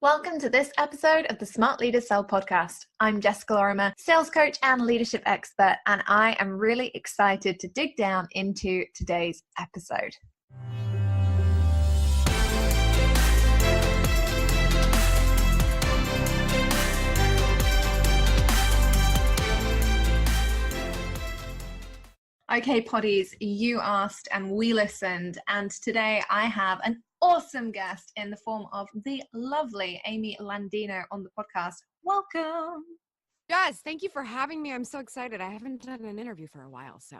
Welcome to this episode of the Smart Leaders Sell podcast. I'm Jessica Lorimer, sales coach and leadership expert, and I am really excited to dig down into today's episode. Okay, Poddies, you asked and we listened, and today I have an awesome guest in the form of the lovely Amy Landino on the podcast. Welcome. Jess, thank you for having me. I'm so excited. I haven't done an interview for a while, so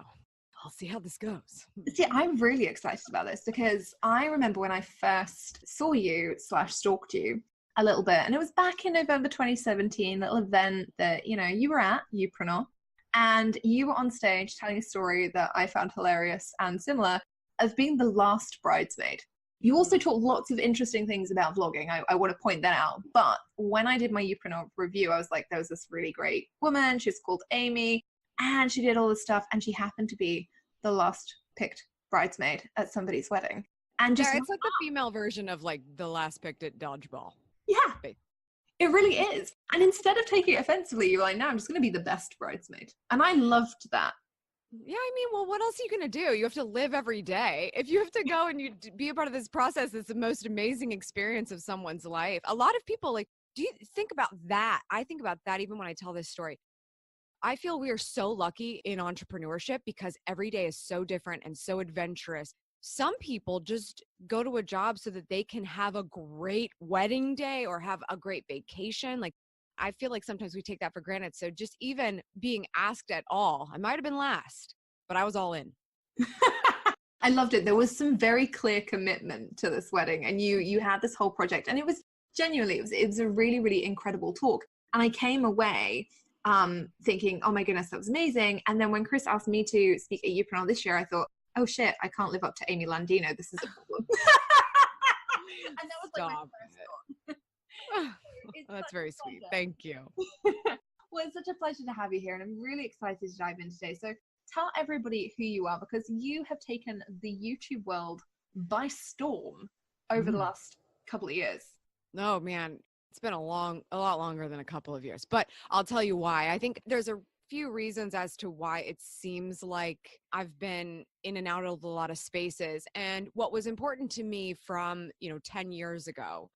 I'll see how this goes. See, I'm really excited about this because I remember when I first saw you / stalked you a little bit, and it was back in November 2017, little event that, you were at, Upreneur, and you were on stage telling a story that I found hilarious and similar as being the last bridesmaid. You also talk lots of interesting things about vlogging. I want to point that out. But when I did my Upreneur review, I was like, there was this really great woman. She's called Amy, and she did all this stuff, and she happened to be the last picked bridesmaid at somebody's wedding. And just it's like the female version of like the last picked at dodgeball. Yeah, it really is. And instead of taking it offensively, you're like, no, I'm just going to be the best bridesmaid. And I loved that. Yeah, I mean, well, what else are you going to do? You have to live every day. If you have to go and you be a part of this process, it's the most amazing experience of someone's life. A lot of people do you think about that? I think about that even when I tell this story. I feel we are so lucky in entrepreneurship because every day is so different and so adventurous. Some people just go to a job so that they can have a great wedding day or have a great vacation. Like, I feel like sometimes we take that for granted. So just even being asked at all, I might've been last, but I was all in. I loved it. There was some very clear commitment to this wedding, and you had this whole project, and it was genuinely, it was a really, really incredible talk. And I came away thinking, oh my goodness, that was amazing. And then when Chris asked me to speak at Upreneur this year, I thought, oh shit, I can't live up to Amy Landino. This is a problem. And that was like my first thought. That's very sweet. Thank you. Well, it's such a pleasure to have you here, and I'm really excited to dive in today. So tell everybody who you are, because you have taken the YouTube world by storm over the last couple of years. Oh man, it's been a lot longer than a couple of years, but I'll tell you why. I think there's a few reasons as to why it seems like I've been in and out of a lot of spaces. And what was important to me from, 10 years ago,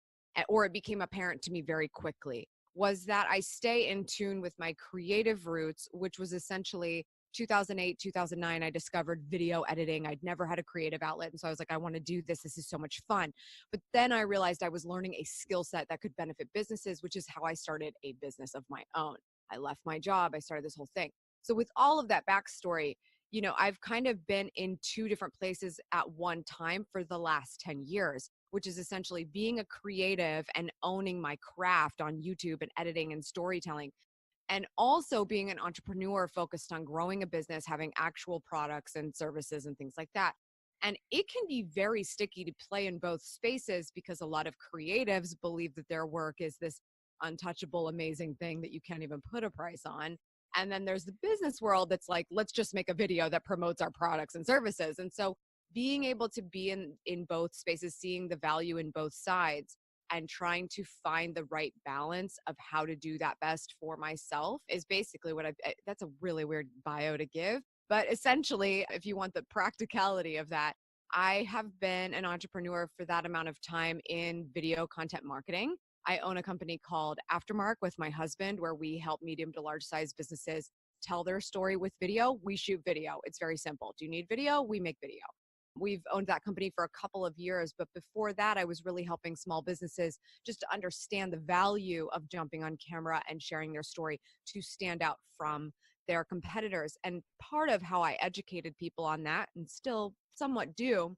or it became apparent to me very quickly, was that I stay in tune with my creative roots, which was essentially 2008, 2009, I discovered video editing. I'd never had a creative outlet. And so I was like, I want to do this. This is so much fun. But then I realized I was learning a skill set that could benefit businesses, which is how I started a business of my own. I left my job. I started this whole thing. So with all of that backstory, I've kind of been in two different places at one time for the last 10 years, which is essentially being a creative and owning my craft on YouTube and editing and storytelling, and also being an entrepreneur focused on growing a business, having actual products and services and things like that. And it can be very sticky to play in both spaces because a lot of creatives believe that their work is this untouchable, amazing thing that you can't even put a price on. And then there's the business world that's like, let's just make a video that promotes our products and services. And so being able to be in both spaces, seeing the value in both sides and trying to find the right balance of how to do that best for myself is basically what that's a really weird bio to give. But essentially, if you want the practicality of that, I have been an entrepreneur for that amount of time in video content marketing. I own a company called Aftermarq with my husband, where we help medium to large size businesses tell their story with video. We shoot video. It's very simple. Do you need video? We make video. We've owned that company for a couple of years, but before that, I was really helping small businesses just to understand the value of jumping on camera and sharing their story to stand out from their competitors. And part of how I educated people on that, and still somewhat do,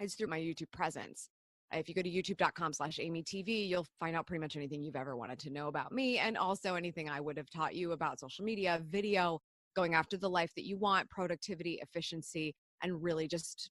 is through my YouTube presence. If you go to youtube.com/AmyTV, you'll find out pretty much anything you've ever wanted to know about me, and also anything I would have taught you about social media, video, going after the life that you want, productivity, efficiency, and really just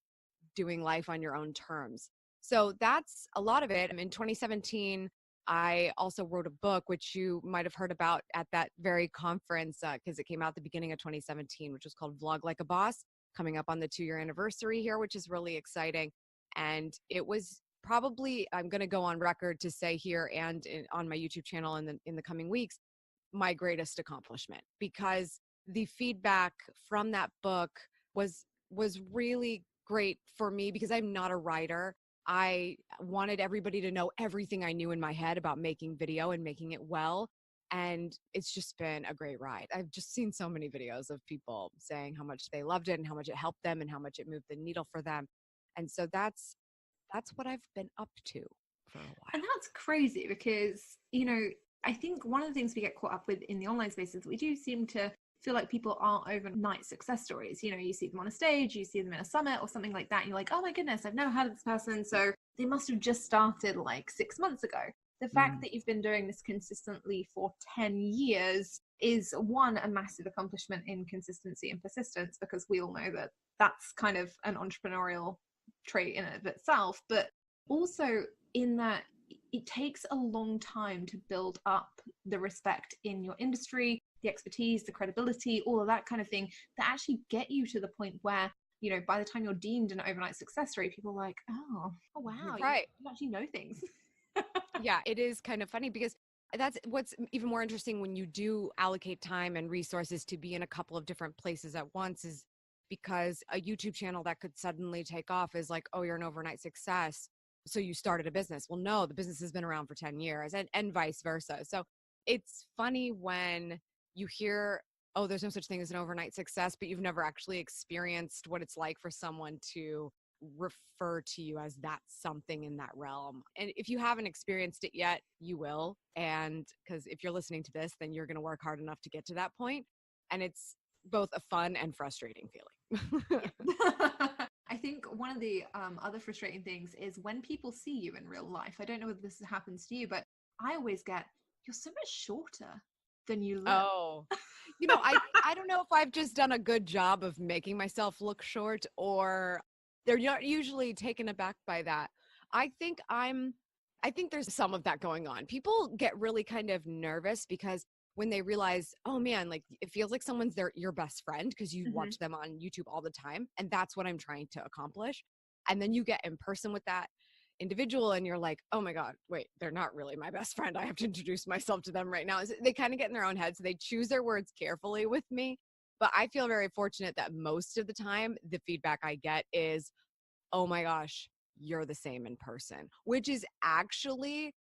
doing life on your own terms. So that's a lot of it. In 2017, I also wrote a book, which you might have heard about at that very conference because it came out at the beginning of 2017, which was called Vlog Like a Boss, coming up on the 2-year anniversary here, which is really exciting. And it was probably, I'm going to go on record to say here and on my YouTube channel in the coming weeks, my greatest accomplishment, because the feedback from that book was really great for me, because I'm not a writer. I wanted everybody to know everything I knew in my head about making video and making it well. And it's just been a great ride. I've just seen so many videos of people saying how much they loved it and how much it helped them and how much it moved the needle for them. And so that's what I've been up to for a while. And that's crazy because, I think one of the things we get caught up with in the online space is we do seem to feel like people aren't overnight success stories. You see them on a stage, you see them in a summit or something like that, and you're like, oh my goodness, I've never heard of this person, so they must have just started like 6 months ago. The fact that you've been doing this consistently for 10 years is, one, a massive accomplishment in consistency and persistence, because we all know that that's kind of an entrepreneurial trait in and of itself, but also in that it takes a long time to build up the respect in your industry, the expertise, the credibility, all of that kind of thing, that actually get you to the point where, by the time you're deemed an overnight success story, people are like, oh wow, right, you actually know things. Yeah, it is kind of funny, because that's what's even more interesting when you do allocate time and resources to be in a couple of different places at once, is because a YouTube channel that could suddenly take off is like, oh, you're an overnight success, so you started a business. Well, no, the business has been around for 10 years and vice versa. So it's funny when you hear, oh, there's no such thing as an overnight success, but you've never actually experienced what it's like for someone to refer to you as that something in that realm. And if you haven't experienced it yet, you will. And because if you're listening to this, then you're going to work hard enough to get to that point. And it's both a fun and frustrating feeling. I think one of the other frustrating things is when people see you in real life. I don't know whether this happens to you, but I always get, you're so much shorter than you look. Oh, I don't know if I've just done a good job of making myself look short, or they're not usually taken aback by that. I think there's some of that going on. People get really kind of nervous because when they realize, oh man, like it feels like someone's your best friend because you watch them on YouTube all the time. And that's what I'm trying to accomplish. And then you get in person with that individual and you're like, oh my God, wait, they're not really my best friend. I have to introduce myself to them right now. They kind of get in their own heads. So they choose their words carefully with me. But I feel very fortunate that most of the time, the feedback I get is, oh my gosh, you're the same in person, which is actually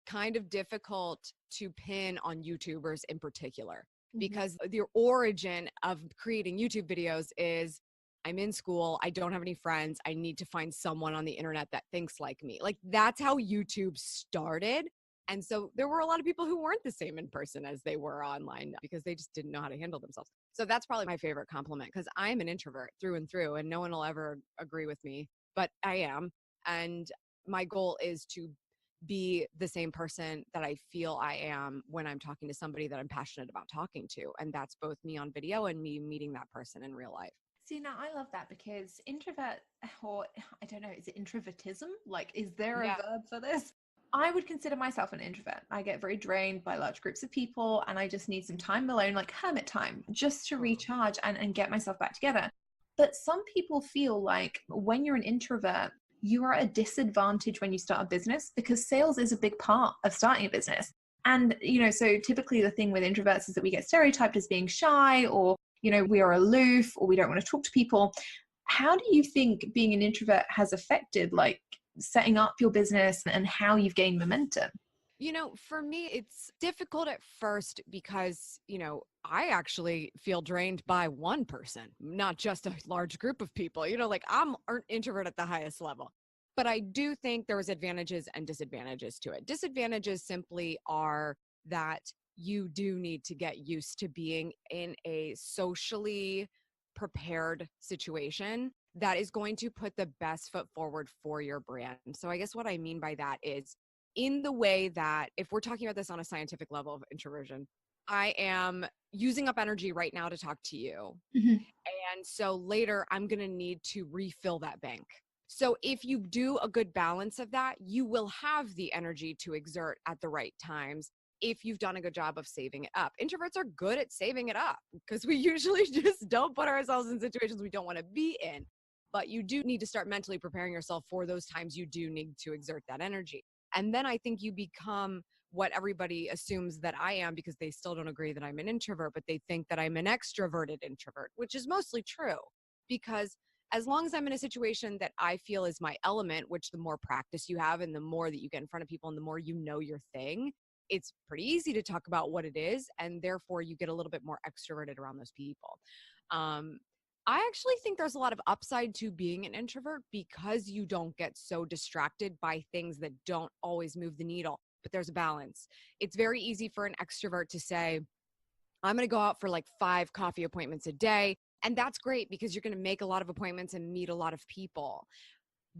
kind of difficult to pin on YouTubers in particular, because the origin of creating YouTube videos is, I'm in school, I don't have any friends, I need to find someone on the internet that thinks like me. Like that's how YouTube started. And so there were a lot of people who weren't the same in person as they were online because they just didn't know how to handle themselves. So that's probably my favorite compliment, because I'm an introvert through and through, and no one will ever agree with me, but I am. And my goal is to be the same person that I feel I am when I'm talking to somebody that I'm passionate about talking to. And that's both me on video and me meeting that person in real life. See, now I love that, because introvert, or I don't know, is it introvertism? Like, is there a verb for this? I would consider myself an introvert. I get very drained by large groups of people, and I just need some time alone, like hermit time, just to recharge and get myself back together. But some people feel like when you're an introvert, you are at a disadvantage when you start a business, because sales is a big part of starting a business. And, so typically the thing with introverts is that we get stereotyped as being shy, or, we are aloof, or we don't want to talk to people. How do you think being an introvert has affected like setting up your business and how you've gained momentum? For me, it's difficult at first because, I actually feel drained by one person, not just a large group of people. Like I'm an introvert at the highest level. But I do think there was advantages and disadvantages to it. Disadvantages simply are that you do need to get used to being in a socially prepared situation that is going to put the best foot forward for your brand. So I guess what I mean by that is, in the way that if we're talking about this on a scientific level of introversion, I am using up energy right now to talk to you. And so later I'm going to need to refill that bank. So if you do a good balance of that, you will have the energy to exert at the right times if you've done a good job of saving it up. Introverts are good at saving it up because we usually just don't put ourselves in situations we don't want to be in. but you do need to start mentally preparing yourself for those times you do need to exert that energy. And then I think you become what everybody assumes that I am, because they still don't agree that I'm an introvert, but they think that I'm an extroverted introvert, which is mostly true. Because as long as I'm in a situation that I feel is my element, which the more practice you have and the more that you get in front of people and the more you know your thing, it's pretty easy to talk about what it is. And therefore you get a little bit more extroverted around those people. I actually think there's a lot of upside to being an introvert because you don't get so distracted by things that don't always move the needle, but there's a balance. It's very easy for an extrovert to say, I'm going to go out for like 5 coffee appointments a day. And that's great because you're going to make a lot of appointments and meet a lot of people.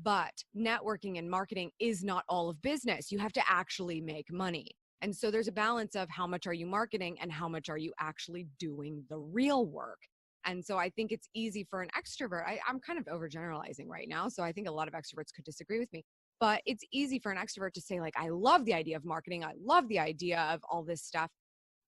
But networking and marketing is not all of business. You have to actually make money. And so there's a balance of how much are you marketing and how much are you actually doing the real work. And so I think it's easy for an extrovert. I'm kind of overgeneralizing right now, so I think a lot of extroverts could disagree with me. But it's easy for an extrovert to say, like, I love the idea of marketing. I love the idea of all this stuff.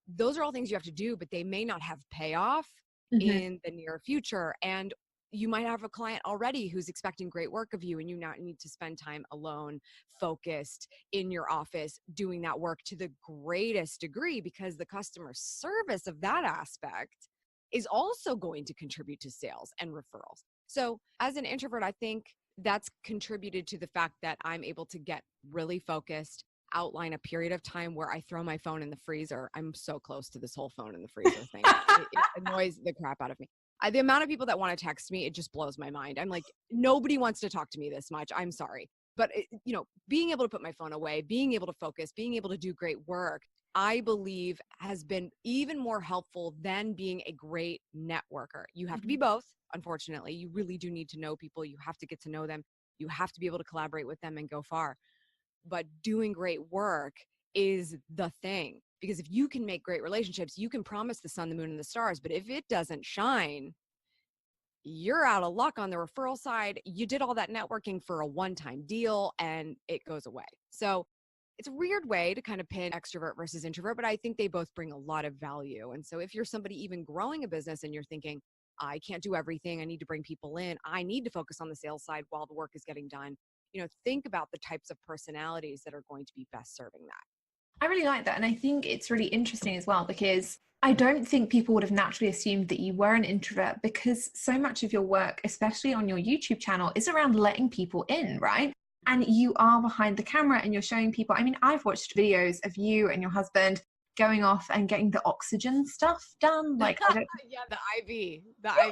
Those are all things you have to do, but they may not have payoff in the near future. And you might have a client already who's expecting great work of you, and you now need to spend time alone, focused in your office, doing that work to the greatest degree, because the customer service of that aspect is also going to contribute to sales and referrals. So as an introvert, I think that's contributed to the fact that I'm able to get really focused, outline a period of time where I throw my phone in the freezer. I'm so close to this whole phone in the freezer thing. It annoys the crap out of me. The amount of people that want to text me, it just blows my mind. I'm like, nobody wants to talk to me this much. I'm sorry. But, being able to put my phone away, being able to focus, being able to do great work, I believe has been even more helpful than being a great networker. You have to be both, unfortunately. You really do need to know people. You have to get to know them. You have to be able to collaborate with them and go far. But doing great work is the thing. Because if you can make great relationships, you can promise the sun, the moon, and the stars. But if it doesn't shine, you're out of luck on the referral side. You did all that networking for a one-time deal and it goes away. So it's a weird way to kind of pin extrovert versus introvert, but I think they both bring a lot of value. And so if you're somebody even growing a business and you're thinking, I can't do everything, I need to bring people in, I need to focus on the sales side while the work is getting done, think about the types of personalities that are going to be best serving that. I really like that. And I think it's really interesting as well, because I don't think people would have naturally assumed that you were an introvert, because so much of your work, especially on your YouTube channel, is around letting people in, right? And you are behind the camera and you're showing people. I mean, I've watched videos of you and your husband going off and getting the oxygen stuff done. Like, yeah, the IV. Yeah, that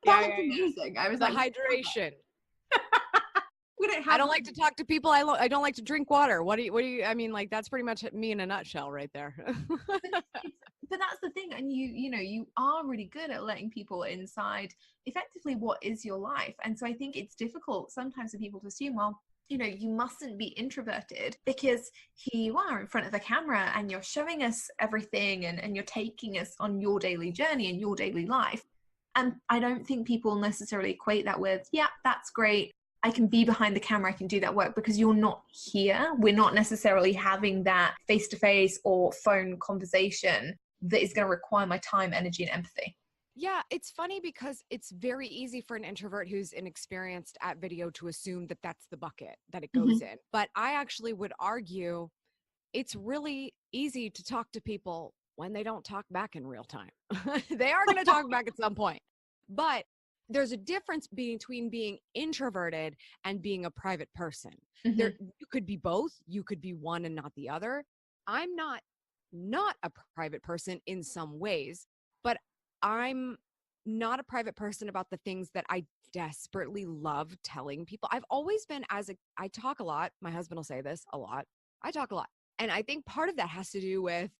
was amazing. I was the like, hydration. I don't like to talk to people. I don't like to drink water. What do you, I mean, like, that's pretty much me in a nutshell right there. But that's the thing. And you are really good at letting people inside effectively what is your life. And so I think it's difficult sometimes for people to assume, well, you mustn't be introverted because here you are in front of the camera and you're showing us everything and you're taking us on your daily journey and your daily life. And I don't think people necessarily equate that with, yeah, that's great, I can be behind the camera, I can do that work, because you're not here. We're not necessarily having that face-to-face or phone conversation that is going to require my time, energy, and empathy. Yeah, it's funny because it's very easy for an introvert who's inexperienced at video to assume that that's the bucket that it goes in. But I actually would argue it's really easy to talk to people when they don't talk back in real time. They are going to talk back at some point. But there's a difference between being introverted and being a private person. You could be both. You could be one and not the other. I'm not a private person in some ways, but I'm not a private person about the things that I desperately love telling people. I've always been I talk a lot. My husband will say this a lot. I talk a lot. And I think part of that has to do with,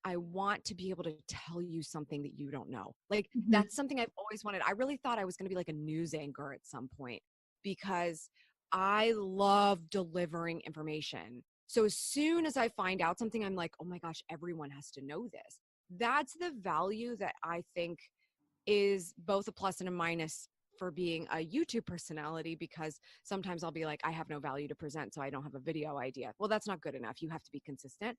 I want to be able to tell you something that you don't know. Like, that's something I've always wanted. I really thought I was going to be like a news anchor at some point, because I love delivering information. So as soon as I find out something, I'm like, oh my gosh, everyone has to know this. That's the value that I think is both a plus and a minus for being a YouTube personality, because sometimes I'll be like, I have no value to present, so I don't have a video idea. Well, that's not good enough. You have to be consistent.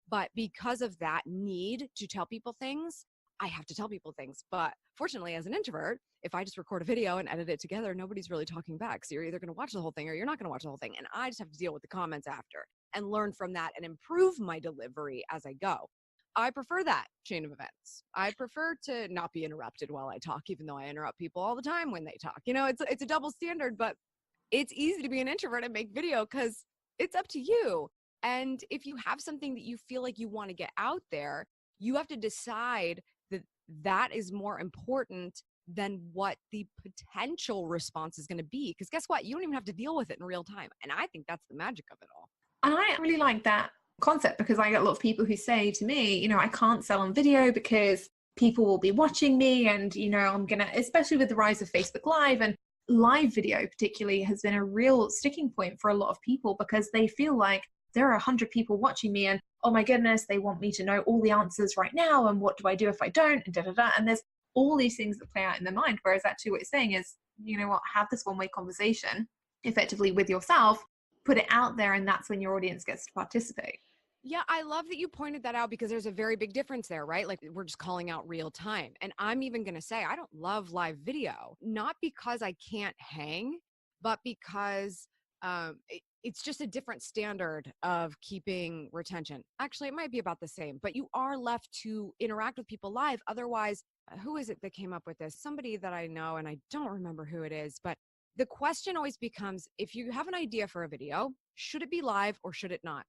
But because of that need to tell people things, I have to tell people things. But fortunately, as an introvert, if I just record a video and edit it together, nobody's really talking back. So you're either going to watch the whole thing or you're not going to watch the whole thing. And I just have to deal with the comments after and learn from that and improve my delivery as I go. I prefer that chain of events. I prefer to not be interrupted while I talk, even though I interrupt people all the time when they talk. You know, it's a double standard, but it's easy to be an introvert and make video because it's up to you. And if you have something that you feel like you want to get out there, you have to decide that that is more important than what the potential response is going to be. Because guess what? You don't even have to deal with it in real time. And I think that's the magic of it all. And I really like that concept because I get a lot of people who say to me, you know, I can't sell on video because people will be watching me. And, you know, I'm going to, especially with the rise of Facebook Live and live video particularly has been a real sticking point for a lot of people because they feel like there are 100 people watching me and, oh my goodness, they want me to know all the answers right now. And what do I do if I don't? And And there's all these things that play out in their mind. Whereas actually what it's saying is, you know what, have this one-way conversation effectively with yourself, put it out there, and that's when your audience gets to participate. Yeah, I love that you pointed that out because there's a very big difference there, right? Like we're just calling out real time. And I'm even going to say, I don't love live video, not because I can't hang, but because it's just a different standard of keeping retention. Actually, it might be about the same, but you are left to interact with people live. Otherwise, who is it that came up with this? Somebody that I know, and I don't remember who it is, but the question always becomes, if you have an idea for a video, should it be live or should it not?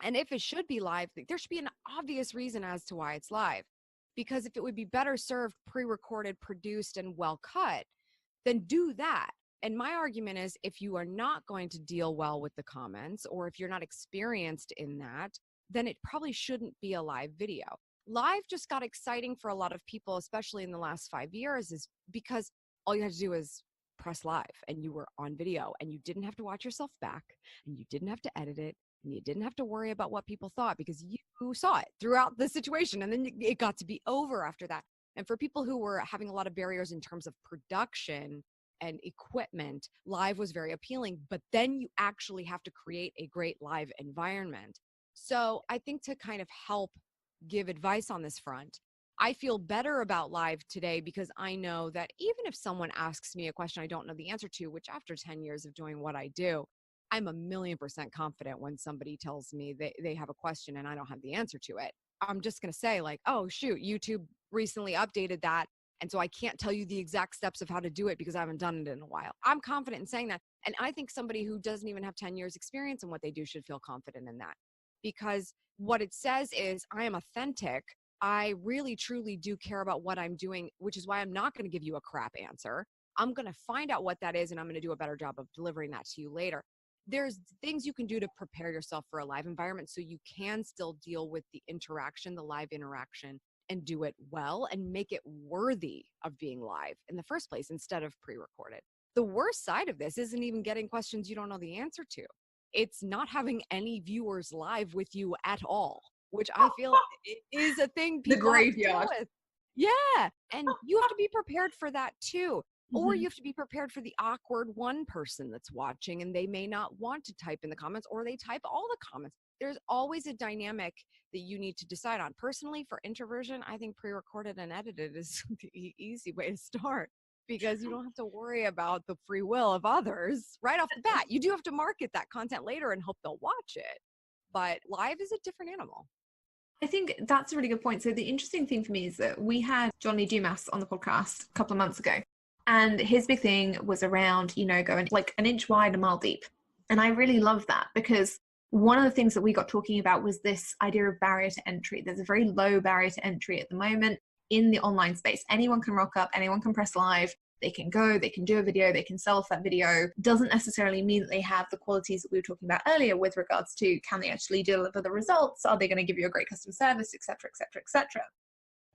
And if it should be live, there should be an obvious reason as to why it's live. Because if it would be better served pre-recorded, produced, and well cut, then do that. And my argument is if you are not going to deal well with the comments, or if you're not experienced in that, then it probably shouldn't be a live video. Live just got exciting for a lot of people, especially in the last 5 years, is because all you had to do is press live and you were on video and you didn't have to watch yourself back and you didn't have to edit it. And you didn't have to worry about what people thought because you saw it throughout the situation. And then it got to be over after that. And for people who were having a lot of barriers in terms of production and equipment, live was very appealing. But then you actually have to create a great live environment. So I think to kind of help give advice on this front, I feel better about live today because I know that even if someone asks me a question I don't know the answer to, which after 10 years of doing what I do, I'm 1,000,000% confident when somebody tells me they have a question and I don't have the answer to it. I'm just going to say like, oh, shoot, YouTube recently updated that. And so I can't tell you the exact steps of how to do it because I haven't done it in a while. I'm confident in saying that. And I think somebody who doesn't even have 10 years experience in what they do should feel confident in that because what it says is I am authentic. I really, truly do care about what I'm doing, which is why I'm not going to give you a crap answer. I'm going to find out what that is and I'm going to do a better job of delivering that to you later. There's things you can do to prepare yourself for a live environment so you can still deal with the interaction, the live interaction, and do it well and make it worthy of being live in the first place instead of pre-recorded. The worst side of this isn't even getting questions you don't know the answer to. It's not having any viewers live with you at all, which I feel is a thing people have to deal with. Yeah. And you have to be prepared for that too. Or you have to be prepared for the awkward one person that's watching and they may not want to type in the comments or they type all the comments. There's always a dynamic that you need to decide on. Personally, for introversion, I think pre-recorded and edited is the easy way to start because you don't have to worry about the free will of others right off the bat. You do have to market that content later and hope they'll watch it. But live is a different animal. I think that's a really good point. So the interesting thing for me is that we had Johnny Dumas on the podcast a couple of months ago. And his big thing was around, you know, going like an inch wide, a mile deep. And I really love that because one of the things that we got talking about was this idea of barrier to entry. There's a very low barrier to entry at the moment in the online space. Anyone can rock up, anyone can press live, they can go, they can do a video, they can sell off that video. Doesn't necessarily mean that they have the qualities that we were talking about earlier with regards to can they actually deliver the results? Are they going to give you a great customer service, et cetera, et cetera, et cetera.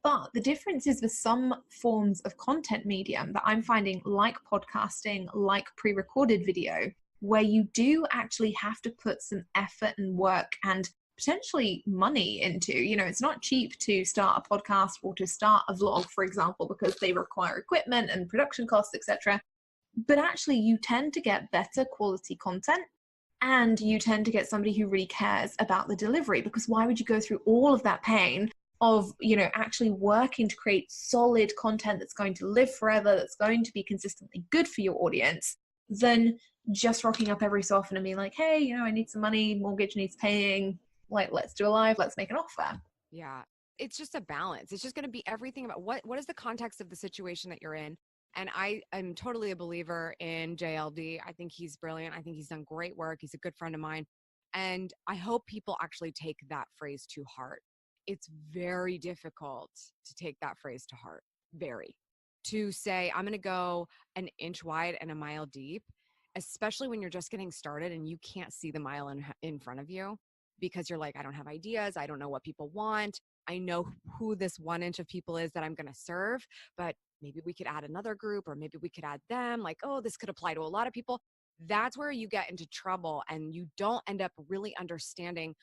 But the difference is with some forms of content medium that I'm finding like podcasting, like pre-recorded video, where you do actually have to put some effort and work and potentially money into, you know, it's not cheap to start a podcast or to start a vlog, for example, because they require equipment and production costs, etc. But actually you tend to get better quality content and you tend to get somebody who really cares about the delivery because why would you go through all of that pain of, you know, actually working to create solid content that's going to live forever, that's going to be consistently good for your audience, than just rocking up every so often and being like, hey, you know, I need some money, mortgage needs paying, like, let's do a live, let's make an offer. Yeah. It's just a balance. It's just going to be everything about what is the context of the situation that you're in. And I'm totally a believer in JLD. I think he's brilliant. I think he's done great work. He's a good friend of mine. And I hope people actually take that phrase to heart. It's very difficult to take that phrase to heart. Very. To say, I'm going to go an inch wide and a mile deep, especially when you're just getting started and you can't see the mile in front of you because you're like, I don't have ideas. I don't know what people want. I know who this 1 inch of people is that I'm going to serve, but maybe we could add another group, or maybe we could add them. Like, oh, this could apply to a lot of people. That's where you get into trouble and you don't end up really understanding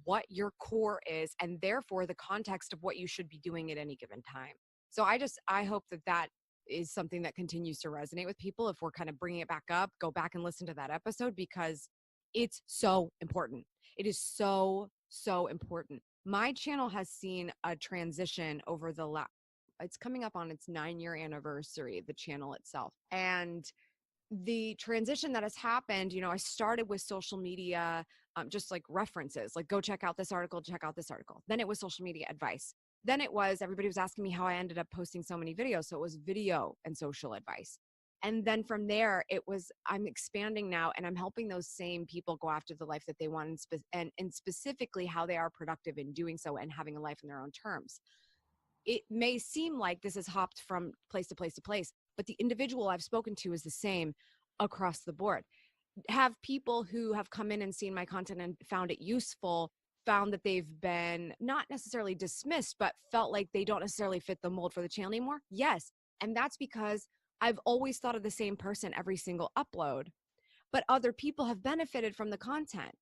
what your core is and therefore the context of what you should be doing at any given time. So I hope that is something that continues to resonate with people. If we're kind of bringing it back up, go back and listen to that episode because it's so important. It is so, so important. My channel has seen a transition over it's coming up on its 9-year anniversary, the channel itself. And the transition that has happened, you know, I started with social media, just like references, like go check out this article, check out this article. Then it was social media advice. Then it was, everybody was asking me how I ended up posting so many videos. So it was video and social advice. And then from there, it was, I'm expanding now and I'm helping those same people go after the life that they want and specifically how they are productive in doing so and having a life in their own terms. It may seem like this has hopped from place to place to place, but the individual I've spoken to is the same across the board. Have people who have come in and seen my content and found it useful, found that they've been not necessarily dismissed, but felt like they don't necessarily fit the mold for the channel anymore? Yes. And that's because I've always thought of the same person every single upload, but other people have benefited from the content.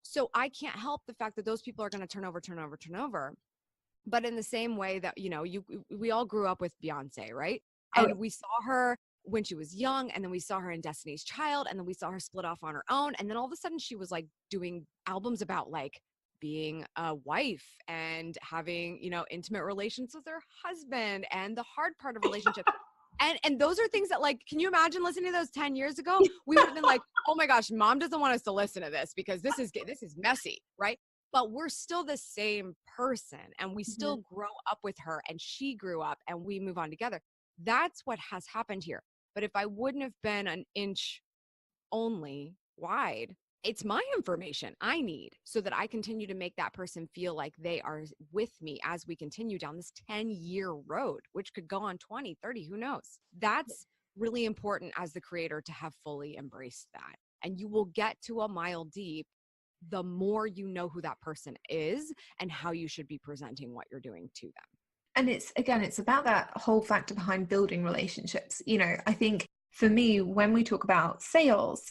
So I can't help the fact that those people are going to turn over. But in the same way that, you know, we all grew up with Beyonce, right? And we saw her when she was young, and then we saw her in Destiny's Child, and then we saw her split off on her own. And then all of a sudden she was like doing albums about like being a wife and having, you know, intimate relations with her husband and the hard part of relationship. And those are things that, like, can you imagine listening to those 10 years ago? We would have been like, oh my gosh, mom doesn't want us to listen to this because this is messy, right? But we're still the same person and we still grow up with her and she grew up and we move on together. That's what has happened here. But if I wouldn't have been an inch only wide, it's my information I need so that I continue to make that person feel like they are with me as we continue down this 10-year road, which could go on 20, 30, who knows? That's really important as the creator to have fully embraced that. And you will get to a mile deep the more you know who that person is and how you should be presenting what you're doing to them. And it's about that whole factor behind building relationships. You know, I think for me, when we talk about sales,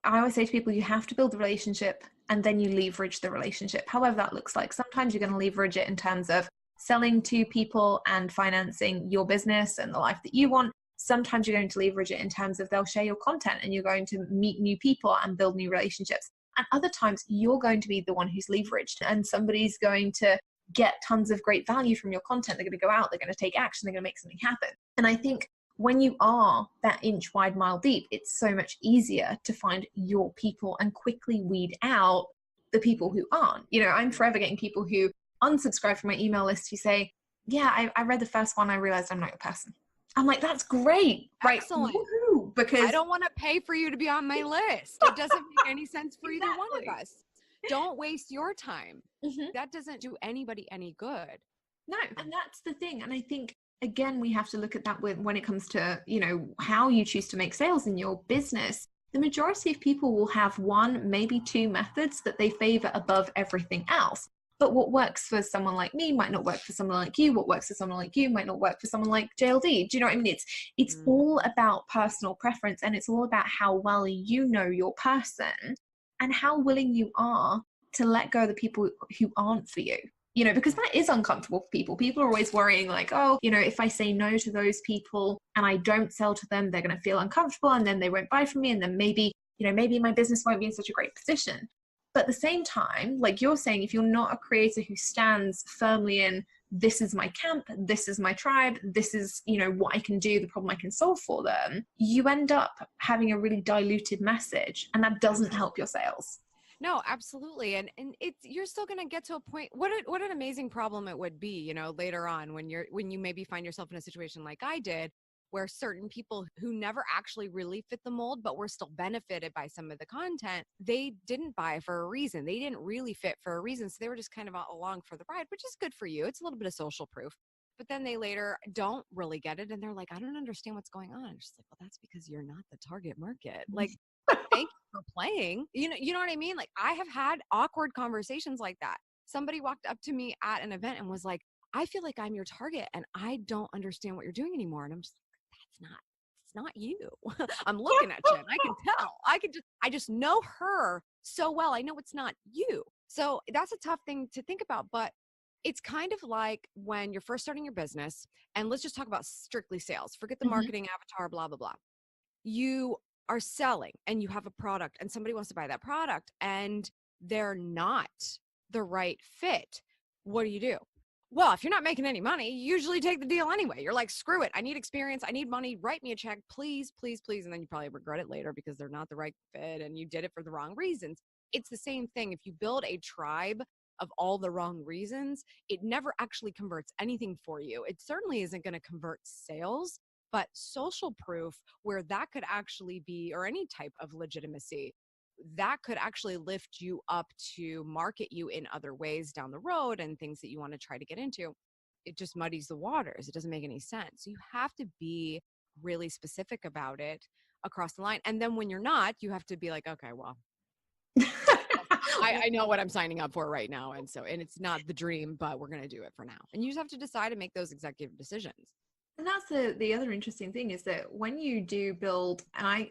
I always say to people, you have to build the relationship and then you leverage the relationship, however that looks like. Sometimes you're going to leverage it in terms of selling to people and financing your business and the life that you want. Sometimes you're going to leverage it in terms of they'll share your content and you're going to meet new people and build new relationships. And other times you're going to be the one who's leveraged and somebody's going to get tons of great value from your content. They're going to go out, they're going to take action, they're going to make something happen. And I think when you are that inch wide, mile deep, it's so much easier to find your people and quickly weed out the people who aren't. You know, I'm forever getting people who unsubscribe from my email list who say, yeah, I read the first one, I realized I'm not your person. I'm like, that's great, right? Excellent. Woo-hoo, because I don't want to pay for you to be on my list. It doesn't make any sense for either one of us. Don't waste your time. That doesn't do anybody any good. No, and that's the thing. And I think, again, we have to look at that when it comes to, you know, how you choose to make sales in your business. The majority of people will have one, maybe two methods that they favor above everything else. But what works for someone like me might not work for someone like you. What works for someone like you might not work for someone like JLD. Do you know what I mean? It's all about personal preference, and it's all about how well you know your person and how willing you are to let go of the people who aren't for you. You know, because that is uncomfortable for people. People are always worrying like, oh, you know, if I say no to those people and I don't sell to them, they're going to feel uncomfortable and then they won't buy from me. And then maybe, you know, maybe my business won't be in such a great position. But at the same time, like you're saying, if you're not a creator who stands firmly in this is my camp, this is my tribe, this is, you know, what I can do, the problem I can solve for them, you end up having a really diluted message, and that doesn't help your sales. No, absolutely. And it's, you're still going to get to a point. What an amazing problem it would be, you know, later on when you maybe find yourself in a situation like I did, where certain people who never actually really fit the mold, but were still benefited by some of the content, they didn't buy for a reason. They didn't really fit for a reason. So they were just kind of along for the ride, which is good for you. It's a little bit of social proof. But then they later don't really get it. And they're like, I don't understand what's going on. I'm just like, well, that's because you're not the target market. Like, thank you for playing. You know what I mean? Like, I have had awkward conversations like that. Somebody walked up to me at an event and was like, I feel like I'm your target and I don't understand what you're doing anymore. And I'm just like, it's not you. I'm looking at you and I can tell. I just know her so well. I know it's not you. So that's a tough thing to think about, but it's kind of like when you're first starting your business, and let's just talk about strictly sales. Forget the marketing avatar, blah, blah, blah. You are selling and you have a product and somebody wants to buy that product and they're not the right fit. What do? Well, if you're not making any money, you usually take the deal anyway. You're like, screw it. I need experience. I need money. Write me a check, please, please, please. And then you probably regret it later because they're not the right fit and you did it for the wrong reasons. It's the same thing. If you build a tribe of all the wrong reasons, it never actually converts anything for you. It certainly isn't going to convert sales, but social proof, where that could actually be, or any type of legitimacy, that could actually lift you up to market you in other ways down the road and things that you want to try to get into. It just muddies the waters. It doesn't make any sense. So you have to be really specific about it across the line. And then when you're not, you have to be like, okay, well, I know what I'm signing up for right now. And it's not the dream, but we're going to do it for now. And you just have to decide and make those executive decisions. And that's the other interesting thing is that when you do build, and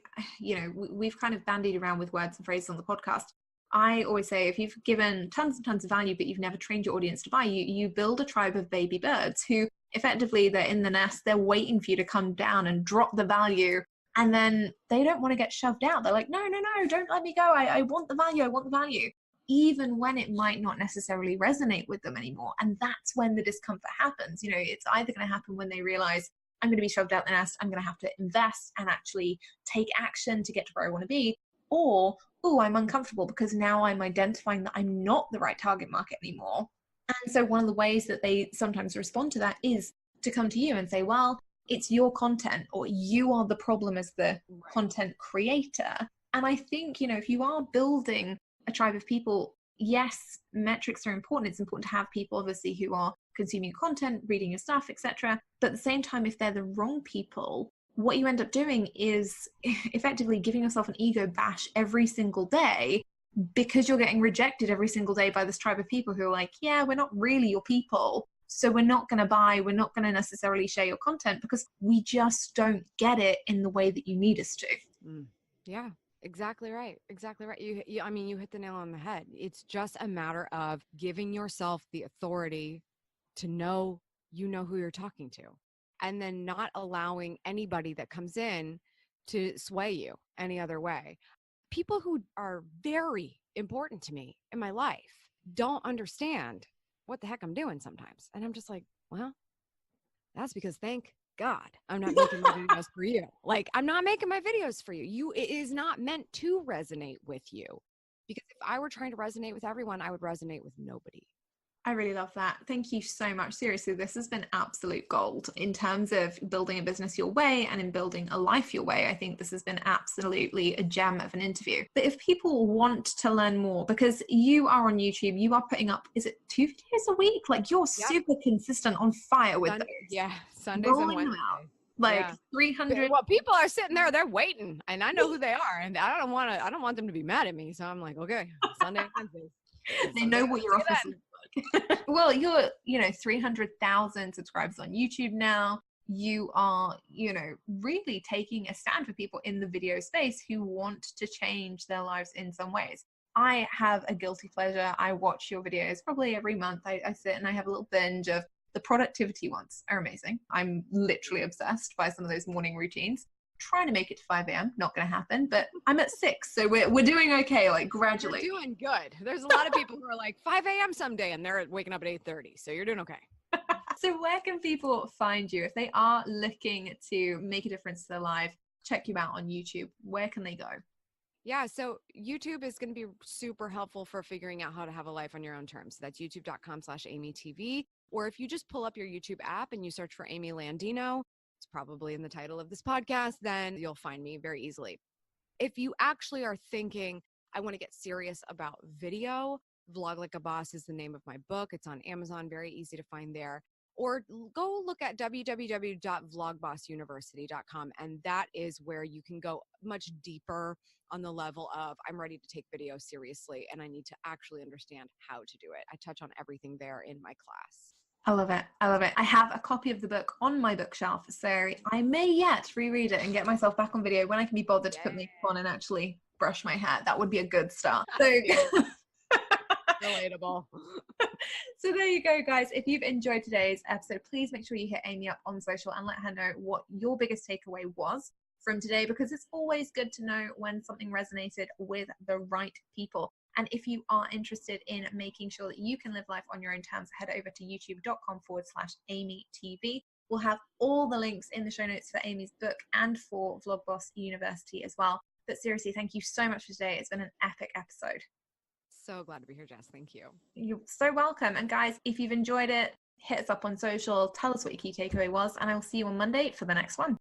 we've kind of bandied around with words and phrases on the podcast. I always say, if you've given tons and tons of value, but you've never trained your audience to buy, you build a tribe of baby birds who effectively, they're in the nest, they're waiting for you to come down and drop the value. And then they don't want to get shoved out. They're like, no, don't let me go. I want the value. I want the value. Even when it might not necessarily resonate with them anymore. And that's when the discomfort happens. You know, it's either going to happen when they realize, I'm going to be shoved out the nest, I'm going to have to invest and actually take action to get to where I want to be, or, oh, I'm uncomfortable because now I'm identifying that I'm not the right target market anymore. And so one of the ways that they sometimes respond to that is to come to you and say, well, it's your content, or you are the problem as the content creator. And I think, you know, if you are building a tribe of people, yes, metrics are important. It's important to have people obviously who are consuming content, reading your stuff, etc. But at the same time, if they're the wrong people, what you end up doing is effectively giving yourself an ego bash every single day, because you're getting rejected every single day by this tribe of people who are like, yeah, we're not really your people. So we're not going to buy, we're not going to necessarily share your content because we just don't get it in the way that you need us to. Yeah. Exactly right. Exactly right. You hit the nail on the head. It's just a matter of giving yourself the authority to know, you know, who you're talking to, and then not allowing anybody that comes in to sway you any other way. People who are very important to me in my life don't understand what the heck I'm doing sometimes. And I'm just like, well, that's because thank God I'm not making my videos for you. Like, I'm not making my videos for you. It is not meant to resonate with you, because if I were trying to resonate with everyone, I would resonate with nobody. I really love that. Thank you so much. Seriously, this has been absolute gold in terms of building a business your way and in building a life your way. I think this has been absolutely a gem of an interview. But if people want to learn more, because you are on YouTube, you are putting up, is it 2 videos a week? Like, you're super consistent, on fire with those. Yeah, Sundays and Wednesdays. Like 300. Well, people are sitting there, they're waiting, and I know who they are, and I don't want them to be mad at me. So I'm like, okay, Sunday, Wednesday. They know what your office is. Well, you're, 300,000 subscribers on YouTube now. You are, really taking a stand for people in the video space who want to change their lives in some ways. I have a guilty pleasure. I watch your videos probably every month. I sit and I have a little binge of the productivity ones. Are amazing. I'm literally obsessed by some of those morning routines. Trying to make it to 5 a.m. Not going to happen, but I'm at 6. So we're doing okay, like gradually. You're doing good. There's a lot of people who are like 5 a.m. someday and they're waking up at 8:30. So you're doing okay. So where can people find you if they are looking to make a difference to their life, check you out on YouTube? Where can they go? Yeah, so YouTube is going to be super helpful for figuring out how to have a life on your own terms. So that's youtube.com/AmyTV. Or if you just pull up your YouTube app and you search for Amy Landino, it's probably in the title of this podcast, then you'll find me very easily. If you actually are thinking, I want to get serious about video, Vlog Like a Boss is the name of my book. It's on Amazon, very easy to find there. Or go look at www.vlogbossuniversity.com, and that is where you can go much deeper on the level of I'm ready to take video seriously and I need to actually understand how to do it. I touch on everything there in my class. I love it. I love it. I have a copy of the book on my bookshelf, so I may yet reread it and get myself back on video when I can be bothered to put makeup on and actually brush my hair. That would be a good start. So relatable. So there you go, guys. If you've enjoyed today's episode, please make sure you hit Amy up on social and let her know what your biggest takeaway was from today, because it's always good to know when something resonated with the right people. And if you are interested in making sure that you can live life on your own terms, head over to youtube.com/AmyTV. We'll have all the links in the show notes for Amy's book and for Vlogboss University as well. But seriously, thank you so much for today. It's been an epic episode. So glad to be here, Jess. Thank you. You're so welcome. And guys, if you've enjoyed it, hit us up on social, tell us what your key takeaway was, and I will see you on Monday for the next one.